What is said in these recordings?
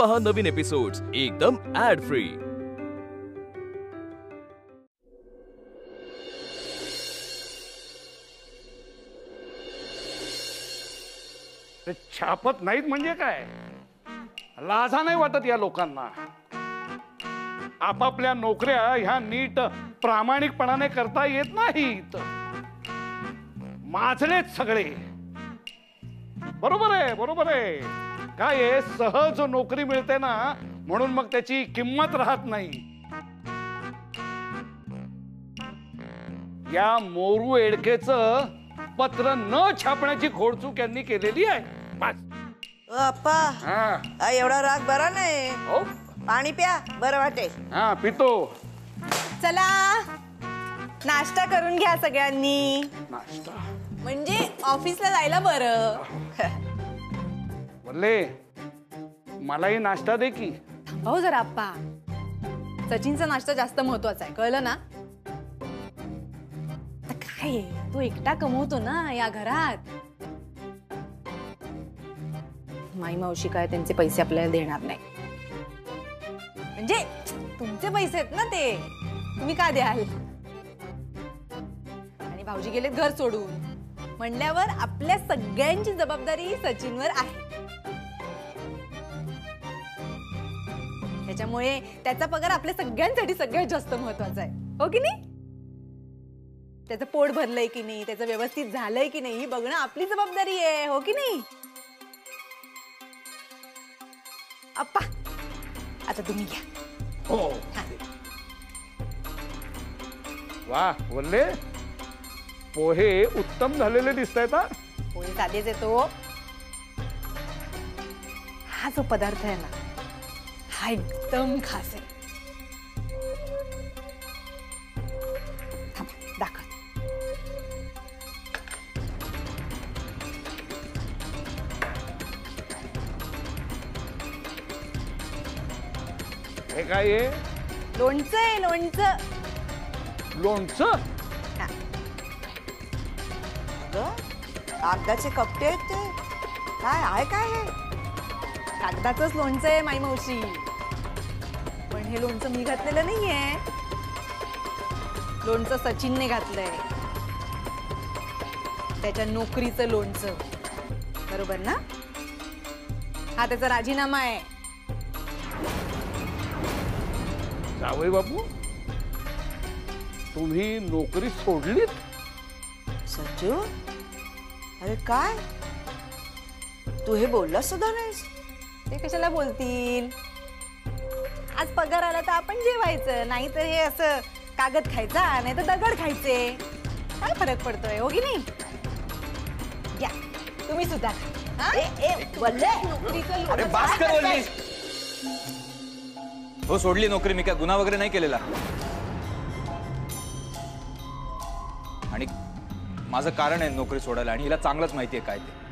पहा नवीन एपिसोड्स एकदम add free. छापत नाहीत म्हणजे काय? लाजा नाही वाटत या लोकांना? आपापल्या नोकऱ्या ह्या नीट प्रामाणिकपणाने करता येत नाहीत, माजलेत सगळे। बरोबर आहे, बरोबर आहे। काय आहे, सहज नोकरी मिळते ना म्हणून मग त्याची किंमत राहत नाही। या मोरू एडकेचं पत्र न छापण्याची घोडचूक यांनी केलेली आहे। बस अप्पा, एवढा राग बरा नाही। हो, पाणी प्या, बरं वाटेल। हा पितो। चला नाश्ता करून घ्या सगळ्यांनी। नाश्ता म्हणजे ऑफिसला जायला बरं। बोले मलाही नाश्ता दे की। हो जरा अप्पा, सचिनचा नाश्ता जास्त महत्वाचा आहे, कळलं ना? काय तो एकटा कमवतो ना या घरात। माई मावशी काय त्यांचे पैसे आपल्याला देणार नाही, म्हणजे तुमचे पैसे आहेत ना ते, तुम्ही का द्याल? आणि भाऊजी गेलेत घर सोडून म्हणल्यावर आपल्या सगळ्यांची जबाबदारी सचिनवर आहे। त्याच्यामुळे त्याचा पगार आपल्या सगळ्यांसाठी सगळ्यात जास्त महत्वाचा आहे, हो की नाही? त्याचं पोट भरलंय की नाही, त्याचं व्यवस्थित झालंय की नाही ही बघणं आपली जबाबदारी आहे, हो की नाही? अप्पा आता तुम्ही घ्या। हो, वा बोलले पोहे उत्तम झालेले दिसत आहेत। पोहे साधेच येतो, हा जो पदार्थ आहे ना हा एकदम खास आहे। दाखव। हे काय आहे? लोणचं आहे, लोणचं। लोणचं? कागदाचे कपटे आहेत ते, काय आहे काय हे? कागदाचंच लोणचं आहे माई मावशी, पण हे लोणचं मी घातलेलं नाहीये, लोणचं सचिनने घातलंय, त्याच्या नोकरीचं लोणचं, बरोबर ना? हा त्याचा राजीनामा आहे। जावई बापू, तुम्ही नोकरी सोडलीत? सचू, अरे काय तू हे बोलला सुद्धा नाहीस? ते कशाला बोलतील? आज पगार आला तर आपण जेवायचं, नाही तर हे असं कागद खायचा नाही तर दगड खायचे, काय फरक पडतोय, हो की नाही? या तुम्ही सुद्धा खा। अरे बास कर बोललीस। हो सोडली नोकरी, मी काय गुन्हा वगैरे नाही केलेला, आणि माझं कारण आहे नोकरी सोडायला, आणि हिला चांगलंच माहिती आहे काय ते।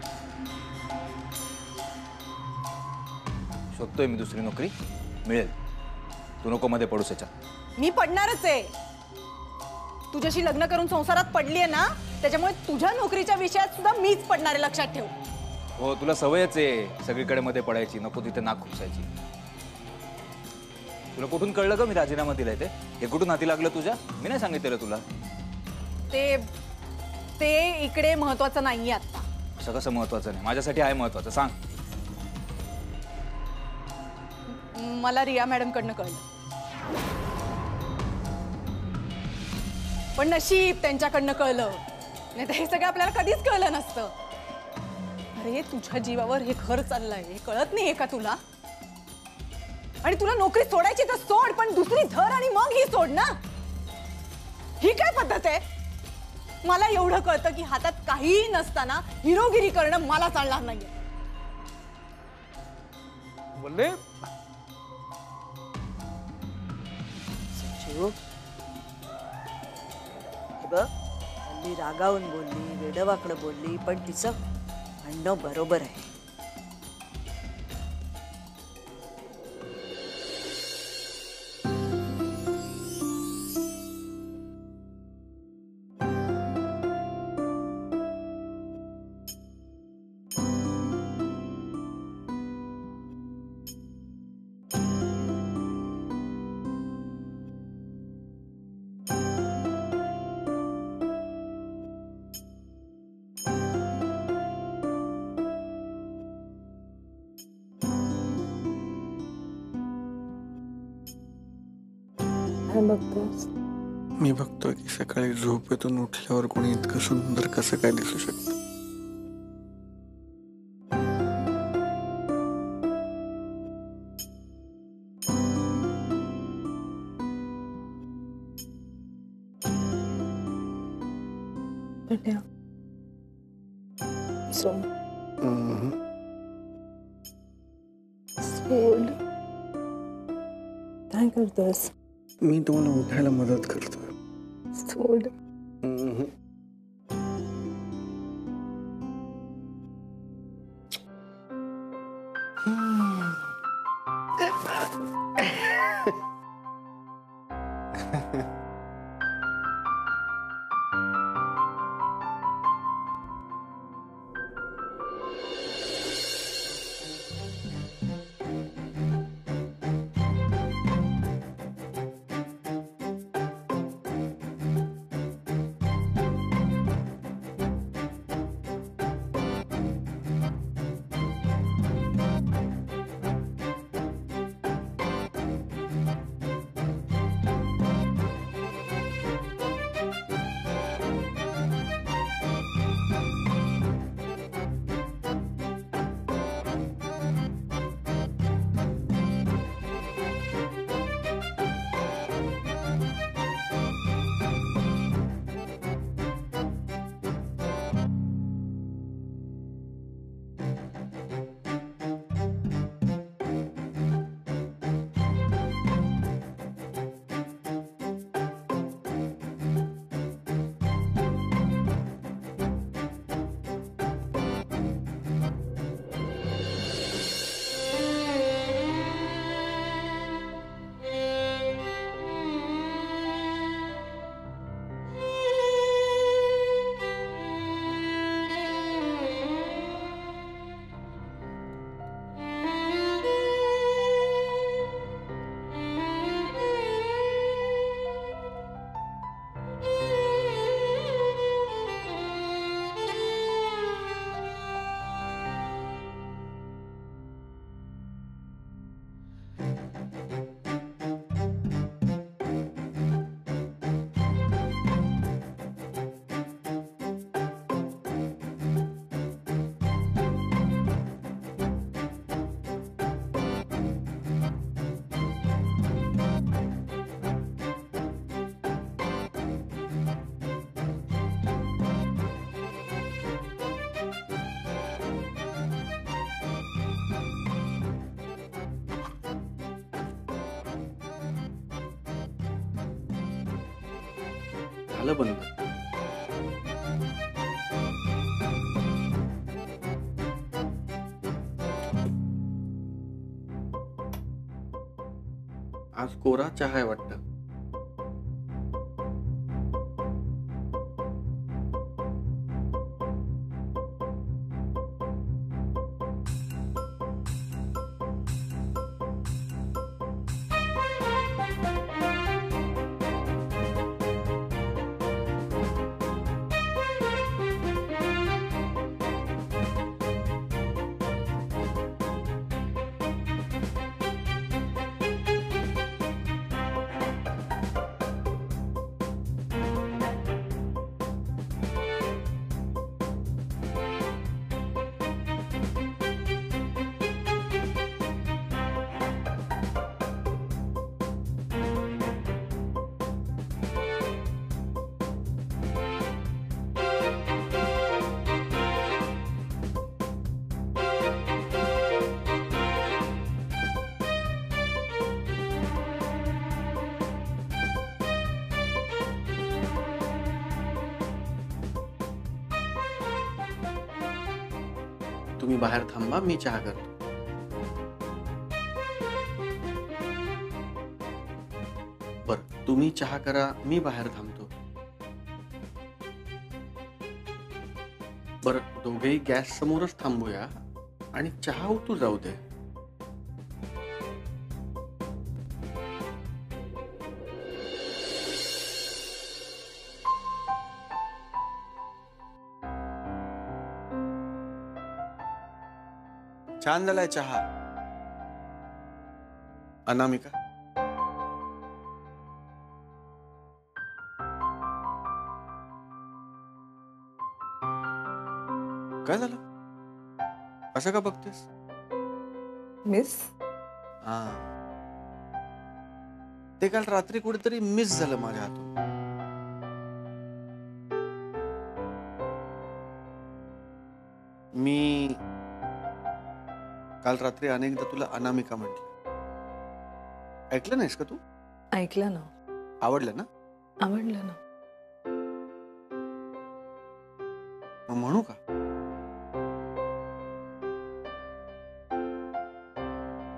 शोधतोय मी दुसरी नोकरी, मिळेल, तू नको मध्ये पडूस याच्यात। मी पडणारच आहे, तुझ्याशी लग्न करून संसारात पडलीये ना, त्याच्यामुळे तुझ्या नोकरीच्या विषयात सुद्धा मीच पडणार आहे, लक्षात ठेव। हो तुला सवयच आहे सगळीकडे मध्ये पडायची, नको तिथे नाक खुपसायची। तुला कुठून कळलं का मी राजीनामा दिलाय ते? हे कुठून हाती लागलं तुझ्या? मी नाही सांगितलं तुला? ते इकडे महत्वाचं नाहीये आता। असं कसं महत्वाचं नाही? माझ्यासाठी आहे महत्वाचं, सांग। मला रिया मॅडम कडनं कळलं, पण नशीब त्यांच्याकडनं कळलं, नाही तर हे सगळं आपल्याला कधीच कळलं नसतं। अरे तुझ्या जीवावर हे घर चाललंय, हे कळत नाहीये का तुला? आणि तुला नोकरी सोडायची तर सोड, पण दुसरी धर आणि मग ही सोड ना। ही काय पद्धत आहे? मला एवढं कळतं की हातात काहीही नसताना हिरोगिरी करणं मला चालणार नाहीये। बोलले सचू, बघ हल्ली रागावून बोलली, वेडवाकडं बोलली, पण तिचं म्हणणं बरोबर आहे। काय बघतोस? मी बघतोय की सकाळी झोपेतून उठल्यावर कोणी इतकं सुंदर कसं काय दिसू शकतं. बेटा सोड. सोड. काय करतोस? मी तुम्हाला उठायला मदत करतोय. सोड. झालं बंद. आज कोरा चहा आहे वाटतं. तुम्ही बाहेर थांबा, मी चहा करतो. बर, तुम्ही चहा करा, मी बाहेर थांबतो. बर, दोघेही गॅस समोरच थांबूया आणि चहा उतू जाऊ दे. छान झालाय चहा. अनामिका, काय झालं? असं का बघतेस? मिस हा, ते काल रात्री कुठेतरी मिस झालं माझ्या हातून. मी काल रात्री अनेकदा तुला अनामिका म्हटलं. ऐकलं नाहीस का तू? ऐकलं ना, आवडलं ना? आवडलं ना. मग म्हणू का?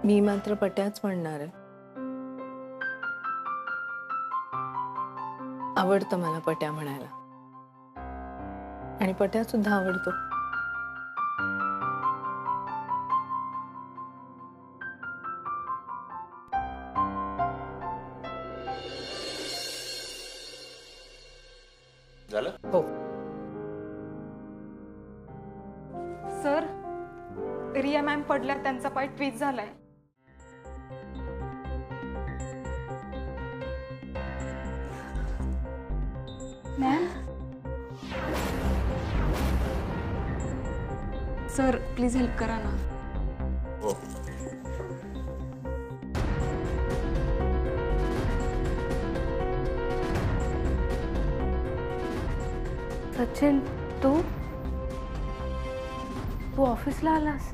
मी मात्र पट्याच म्हणणार आहे. आवडतं मला पट्या म्हणायला, आणि पट्या सुद्धा आवडतो. झालं? हो. सर, रिया मॅम पडल्या, त्यांचा पाय ट्विस्ट झालाय. मॅम, सर प्लीज हेल्प करा ना. हो. सचिन, तू ऑफिसला आलास?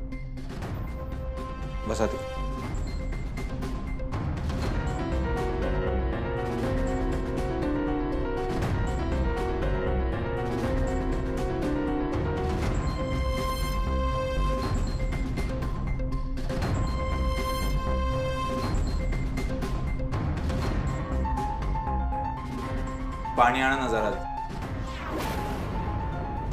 बसा तू. पाणी आणा ना जरा.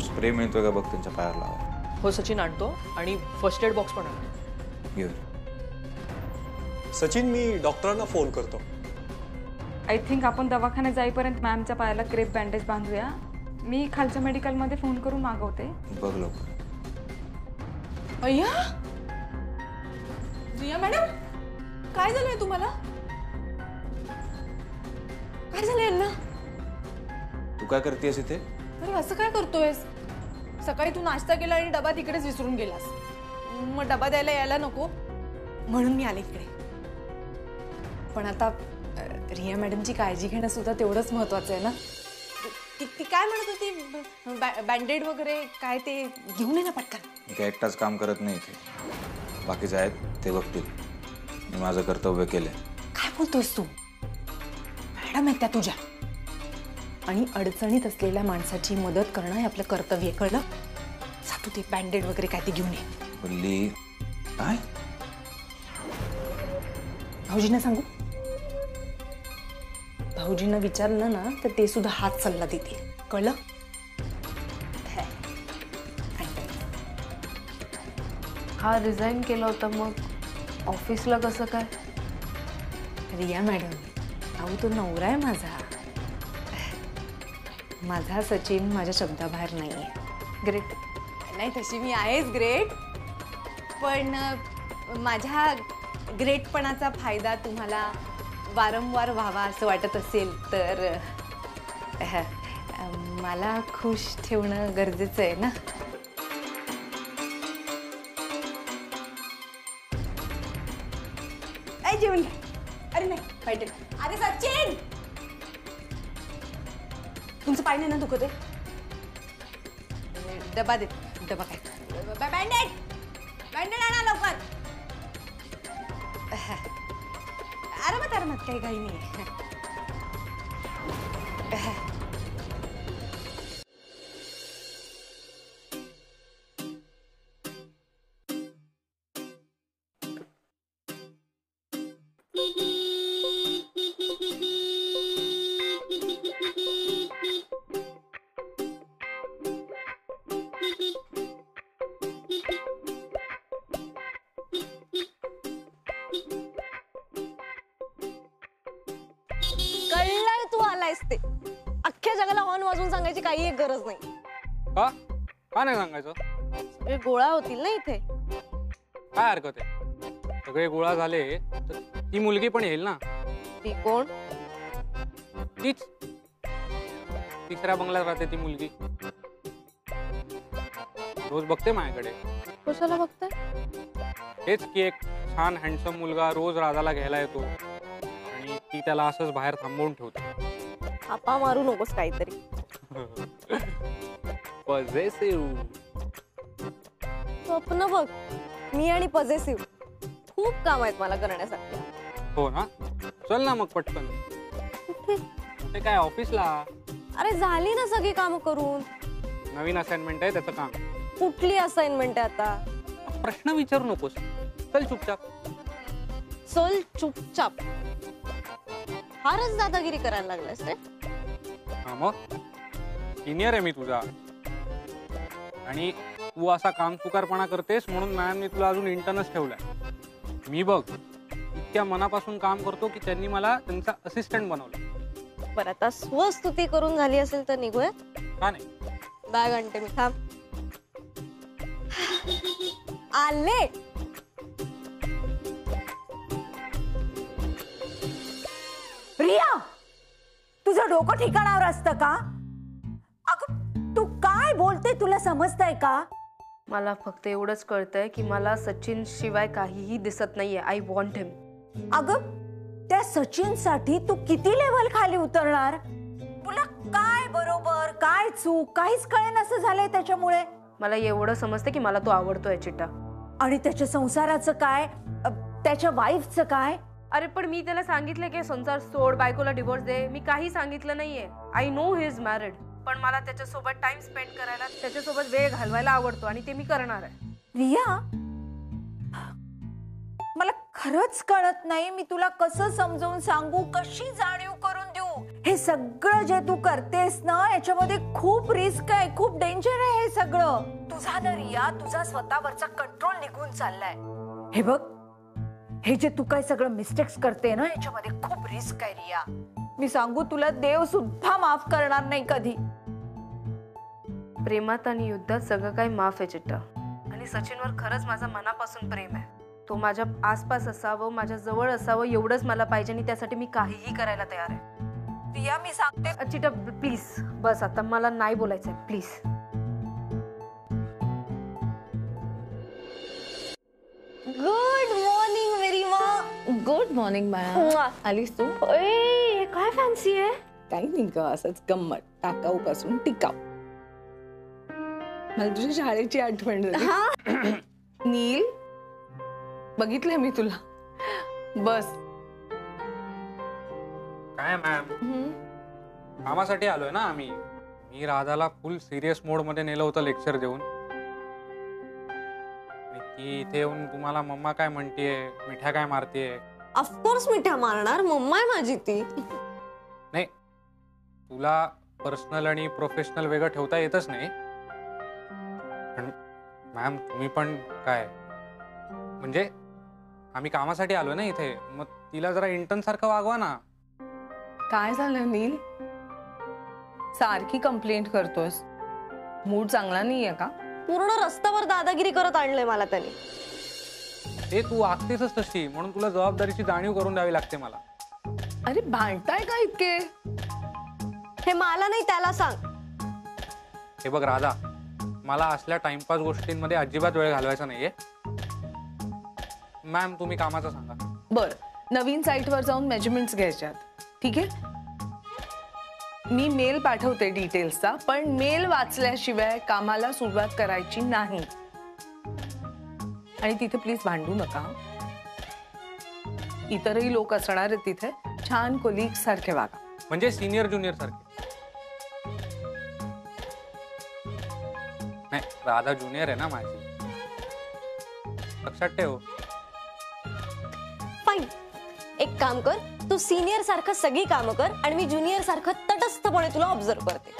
स्प्रे मिळतोय का बघ त्यांच्या पायाला लावा. हो सचिन, आणतो. आणि फर्स्ट एड बॉक्स पण आणतो. घेऊन. सचिन, मी डॉक्टरांना फोन करतो. आय थिंक आपण दवाखान्यात जाईपर्यंत मॅमच्या पायाला क्रेप बँडेज बांधूया. मी खालच्या मेडिकलमध्ये फोन करून मागवते. बघ लवकर. अय्या, रिया मॅडम, काय झालंय तुम्हाला? काय झालंय यांना? तू काय करतेस इथे? अरे असं काय करतोयस? सकाळी तू नाश्ता केला आणि डबा तिकडेच विसरून गेलास. मग डबा द्यायला यायला नको म्हणून मी आले इकडे. पण आता रिया मॅडमची काळजी घेणं सुद्धा तेवढंच महत्वाचं आहे ना. ती काय म्हणत होती, बँडेड वगैरे काय, ते घेऊन ये ना पटकन. मी काय एकटाच काम करत नाही इथे, बाकीचे आहेत ते बघतील. मी माझं कर्तव्य केलंय. काय बोलतोयस तू? मॅडम आहेत त्या तुझ्या, आणि अडचणीत असलेल्या माणसाची मदत करणं हे आपलं कर्तव्य, कळलं? तू ते बँडेड वगैरे काय ते घेऊन ये. बोलली काय? भाऊजींना सांगू? भाऊजींना विचारलं ना तर ते सुद्धा हात सल्ला देतील, कळलं? हा रिझाईन केलं होतं, मग ऑफिसला कसं काय? रिया मॅडम, अहो तो नवरा आहे माझा. माझा सचिन माझ्या शब्दाबाहेर नाहीये. ग्रेट नाही, तशी मी आहेच ग्रेट, पण माझ्या ग्रेटपणाचा फायदा तुम्हाला वारंवार व्हावा असं वाटत असेल तर मला खुश ठेवणं गरजेचं आहे ना. जेवण घ्या. अरे नाही, पाहिजे. अरे सचिन, तुमचं पाय नाही ना दुखत आहे? डबा दे. डबा काय? बँडेड, बँडेड आणा लवकर. आरामात आरामात, काही घाई नाही. कळलंय तू आलायस ते. अख्ख्या जगाला हॉर्न वाजवून सांगायची काही एक गरज नाही. का? का नाही सांगायचं? सगळे गोळा होतील ना इथे. काय हरकत आहे? सगळे गोळा झाले तर ती मुलगी पण येईल ना. ती कोण? तीच तिसऱ्या बंगल्यात राहते ती मुलगी. रोज बघते माझ्याकडे. कशाला बघताय? हेच की एक छान हँडसम मुलगा रोज राधाला घ्यायला येतो आणि ती त्याला असंच बाहेर थांबवून ठेवते. आपा मारू नकोस काहीतरी. पॉझेसिव्ह. स्वप्न बघ, मी आणि पॉझेसिव्ह खूप काम आहेत मला करण्यासाठी. हो ना, चल ना मग पटकन. कुठे? ते काय ऑफिसला. अरे झाली ना सगळी कामं करून. नवीन असाइनमेंट आहे त्याचं काम. कुठली असाइनमेंट आहे आता? प्रश्न विचारू नकोस, चल चुपचाप. चल चुपचाप. फारच दादागिरी करायला लागलास रे. हा मग सिनियर आहे मी तुझा आणि तू असा कामचुकारपणा करतेस म्हणून मॅमने तुला अजून इंटर्नच ठेवलाय. मी बघ इतक्या मनापासून काम करतो की त्यांनी मला त्यांचा असिस्टंट बनवलं. बरं आता स्वस्तुती करून झाली असेल तर निघूया. का नाही? बॅग आणते मी, थांब. आले. प्रिया, तुझं डोकं ठिकाणावर असतं का? अगं तू काय बोलते, तुला समजतंय का? मला फक्त एवढंच कळतंय की मला सचिन शिवाय काहीही दिसत नाहीये. आय वॉन्ट हिम. अगं त्या सचिन साठी तू किती लेवल खाली उतरणार? तुला काय बरोबर काय चूक काहीच कळेन असं झालंय त्याच्यामुळे. मला एवढं समजतं की मला तो आवडतोय चिट्टा. आणि त्याच्या संसाराचं काय, त्याच्या वाईफचं काय? अरे पण मी त्याला सांगितलं की संसार सोड, बायकोला डिवोर्स दे. मी काही सांगितलं नाहीये. I know he is married, पण मला त्याच्यासोबत टाइम स्पेंड करायला, त्याच्यासोबत वेळ घालवायला आवडतो आणि ते मी करणार आहे. रिया, मला खरंच कळत नाही मी तुला कसं समजावून सांगू, कशी जाणीव करून देऊ. हे सगळं जे तू करतेस ना याच्यामध्ये खूप रिस्क आहे, खूप डेंजर आहे हे सगळं. तुझा ना रिया, तुझा स्वतःवरचा कंट्रोल निघून चाललाय. हे बघ, हे जे तू काय सगळं मिस्टेक्स करते ना याच्यामध्ये खूप रिस्क आहे रिया. मी सांगू तुला, देव सुद्धा माफ करणार नाही कधी. प्रेमात आणि युद्धात सगळं काही माफ आहे चिट्टा. आणि सचिनवर खरंच माझं मनापासून प्रेम आहे. तो माझ्या आसपास असावं, माझ्या जवळ असावं एवढंच मला पाहिजे आणि त्यासाठी मी काहीही करायला तयार आहे. रिया मी सांगते चिट्टा प्लीज बस, आता मला नाही बोलायचंय प्लीज. गुड मॉर्निंग मेरी माँ. गुड मॉर्निंग माया. आलीस तू? ए, काय फॅन्सी आहे? काही नाही ग, असंच गंमत. टाकाऊ पासून टिकाऊ. मला तुझ्या शाळेची आठवण झाली. नील, बघितलंय मी तुला. बस. काय मॅम, कामासाठी आलोय ना आम्ही. मी राधाला फुल सिरियस मोड मध्ये नेलं होतं लेक्चर देऊन. ती इथे येऊन तुम्हाला मम्मा काय म्हणतेय, मिठ्या काय मारतेय. ऑफकोर्स मिठ्या मारणार, मम्मा आहे माझी ती. नाही, तुला पर्सनल आणि प्रोफेशनल वेगळं ठेवता येतच नाही. पण मॅम तुम्ही पण काय, म्हणजे आम्ही कामासाठी आलो ना इथे, मग तिला जरा इंटर्न सारखं वागवा ना. काय झालं नील? सारखी कंप्लेंट करतोस. मूड चांगला नाहीये का? पूर्ण रस्त्यावर दादागिरी करत आणलंय मला त्याने. ते तू वागतेसच तशी, म्हणून तुला जबाबदारीची जाणीव करून द्यावी लागते मला. अरे भांडताय का इतके? हे मला नाही, त्याला सांग. हे बघ राधा, मला असल्या टाइमपास गोष्टींमध्ये अजिबात वेळ घालवायचा नाहीये. मॅम तुम्ही कामाचं सांगा. बर, नवीन साईटवर जाऊन मेजरमेंट्स घ्यायच्यात. ठीक आहे, मी मेल पाठवते डिटेल्सचा, पण मेल वाचल्याशिवाय कामाला सुरुवात करायची नाही. आणि तिथे प्लीज भांडू नका. इतरही लोक असणार आहेत तिथे. छान कोलीग सारखे वागा. म्हणजे सिनियर ज्युनियर सारखे. नाही, राधा ज्युनियर आहे ना माझी, लक्षात ठेव. फाईन, एक काम कर, तू सिनियर सारखं सगळी कामं कर आणि मी ज्युनियर सारखं तटस्थपणे तुला ऑब्झर्व करते.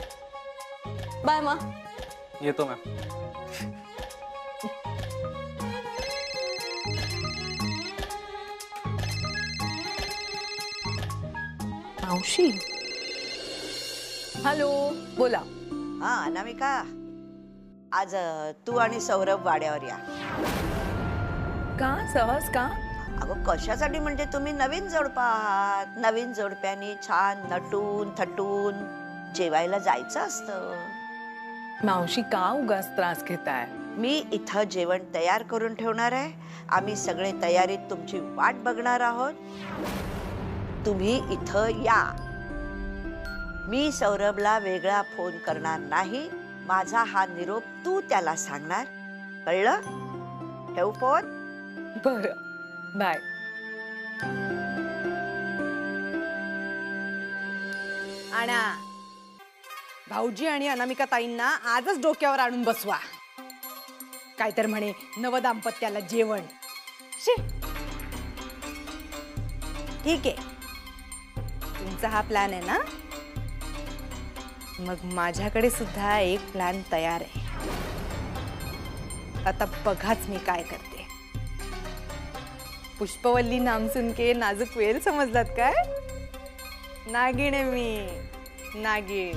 बाय मा. येतो मॅम. मावशी. हॅलो, बोला. हा अनामिका, आज तू आणि सौरभ वाड्यावर या. का सहज का? अगं कशासाठी म्हणजे तुम्ही नवीन जोडपा आहात. नवीन जोडप्यानी छान नटून थटून जेवायला जायचं असतं. मावशी का उगाच त्रास घेताय? मी इथं जेवण तयार करून ठेवणार आहे. आम्ही सगळे तयारीत तुमची वाट बघणार आहोत. तुम्ही इथं या. मी सौरभला वेगळा फोन करणार नाही. माझा हा निरोप तू त्याला सांगणार. कळलं? ठेव फोन. बरं, बाय. आणा भाऊजी आणि अनामिका ताईंना आजच डोक्यावर आणून बसवा. काय तर म्हणे नवदाम्पत्याला जेवण. शी. ठीक आहे, तुमचा हा प्लॅन आहे ना, मग माझ्याकडे सुद्धा एक प्लॅन तयार आहे. आता बघाच मी काय करते. पुष्पवल्ली नाम सुनके नाजूक वेल समजलात काय? नागिण आहे मी, नागिण.